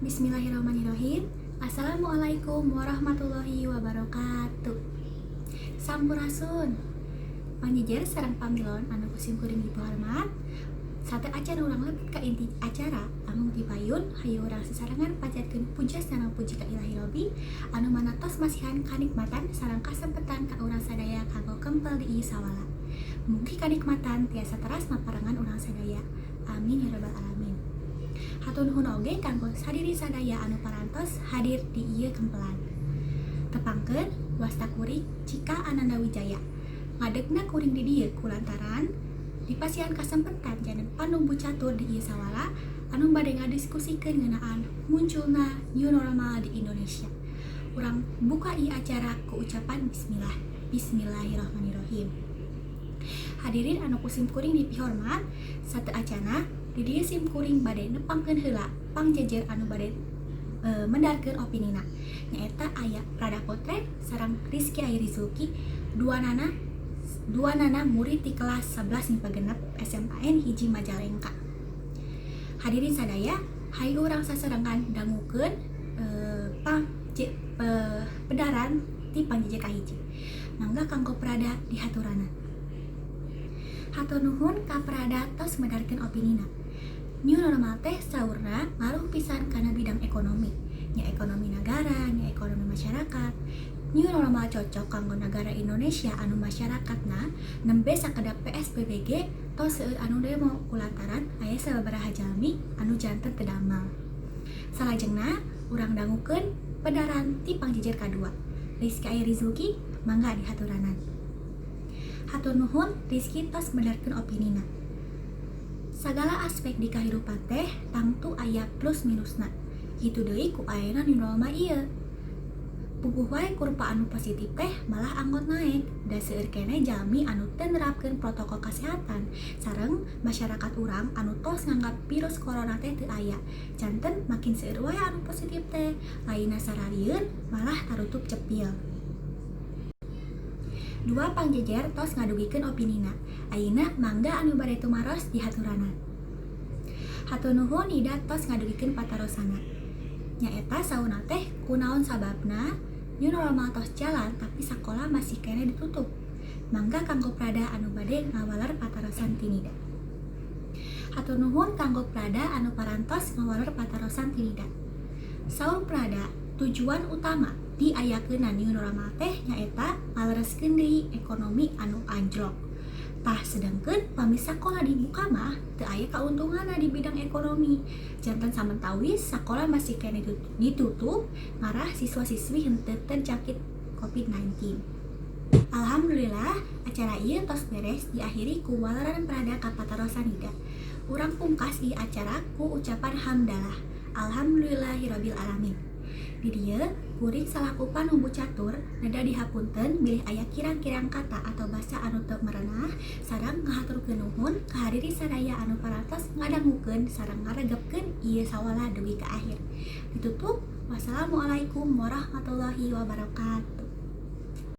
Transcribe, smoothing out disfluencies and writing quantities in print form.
Bismillahirrahmanirrahim. Assalamualaikum warahmatullahi wabarakatuh. Sampurasun. Panjejer sareng pamilon anu kusim kuring ibu hormat. Sate acan urang lebet ka inti acara anu dipayun hayu urang sesarengan pajatkeun puja sareng puji ka Ilahi Robbi anu manatos masihan kanikmatan sareng kasempetan ka urang sadaya kanggo kempel di ieu sawala. Mugi kanikmatan tiasa teras maparengan urang sadaya. Amin ya rabbal alamin. Hatur nuhun oge kanggo sadiri sadaya anu parantos hadir di ieu kempelan. Tepangkeun wasta kuring Cika Ananda Wijaya. Ngadegna kuring di dieu kulantaran dipasihan kasempetan janeun panumbu catur di ieu sawala anu bade ngadiskusikeun ngeunaan munculna new normal di Indonesia. Urang buka ieu acara ku ucapan bismillah. Bismillahirrahmanirrahim. Hadirin anu kusim kuring dipihormat, sate acana di dieu sim kuring bade nepangkeun heula pangjejer anu bade mendarkeun opinina. Nyaeta aya Prada Potret sareng Rizky Airizulki, dua nana murid di kelas 11 MIPA genep SMAN hiji Majalengka. Hadirin sadaya, hayu urang sasarengan dangukeun pedaran ti pangjejer kahiji. Mangga kanggo Prada dihaturanan. Hatur nuhun ka Prada tos medarkeun opinina. New normal teh saurna ngaruh pisan kana bidang ekonomi, nya ekonomi negara, nya ekonomi masyarakat. New normal cocok kanggo negara Indonesia anu masyarakatna nembe sakedap PSBBG tos seueur anu demo kulantaran aya sababaraha jalmi anu janten teu damel. Salajengna urang dangukeun pedaran ti pangjejer kadua, Rizky Airizulki, mangga dihaturanan. Hatur nuhun Rizky tos medarkeun opinina. Sagala aspek di kahirupan teh tangtu aya plus minusna. Kitu deui ku ayeuna new normal ieu. Puguh wae kurpa anu positif teh malah anggot naik. Da seueur keneh jalmi anu teu nerapkeun protokol kesehatan sareng masyarakat urang anu tos nganggap virus corona teh teu aya. Janten makin seueur wae anu positif teh, lainna sararieun malah tarutup cepil. Dua pangjejer tos ngadugikeun opinina. Ayeuna mangga anu bade tumaros dihaturanan. Hatur nuhun Ida tos ngadugikeun patarosana. Nyaeta sauna teh kunaon sababna new normal tos jalan tapi sakola masih keneh ditutup. Mangga kanggo Prada anu bade ngawaler patarosan ti Nida. Hatur nuhun kanggo Prada anu parantos ngawaler patarosan ti Nida. Saur Prada, tujuan utama diayakeunna new normal teh nyaeta ngalereskeun deui ekonomi anu anjlok. Tah sedengkeun pami sakola dibuka mah teu aya kauntunganna di bidang ekonomi. Janten samentawis sakola masih keneh ditutup ngarah siswa-siswi henteu terjangkit COVID-19. Alhamdulillah acara ieu tos beres diakhiri ku waleran Prada ka patarosan Nida. Urang pungkas ieu acara ku ucapan hamdalah. Alhamdulillahirabbil alamin. Di dieu kuring salaku panumbu catur nada dihapunten bilih aya kirang-kirang kata atau basa anu teu merenah sareng ngahaturkeun nuhun ka hadiri sadaya anu parantos ngadangukeun sareng ngaregepkeun ieu sawala dugi ka akhir. Ditutup, wassalamualaikum warahmatullahi wabarakatuh.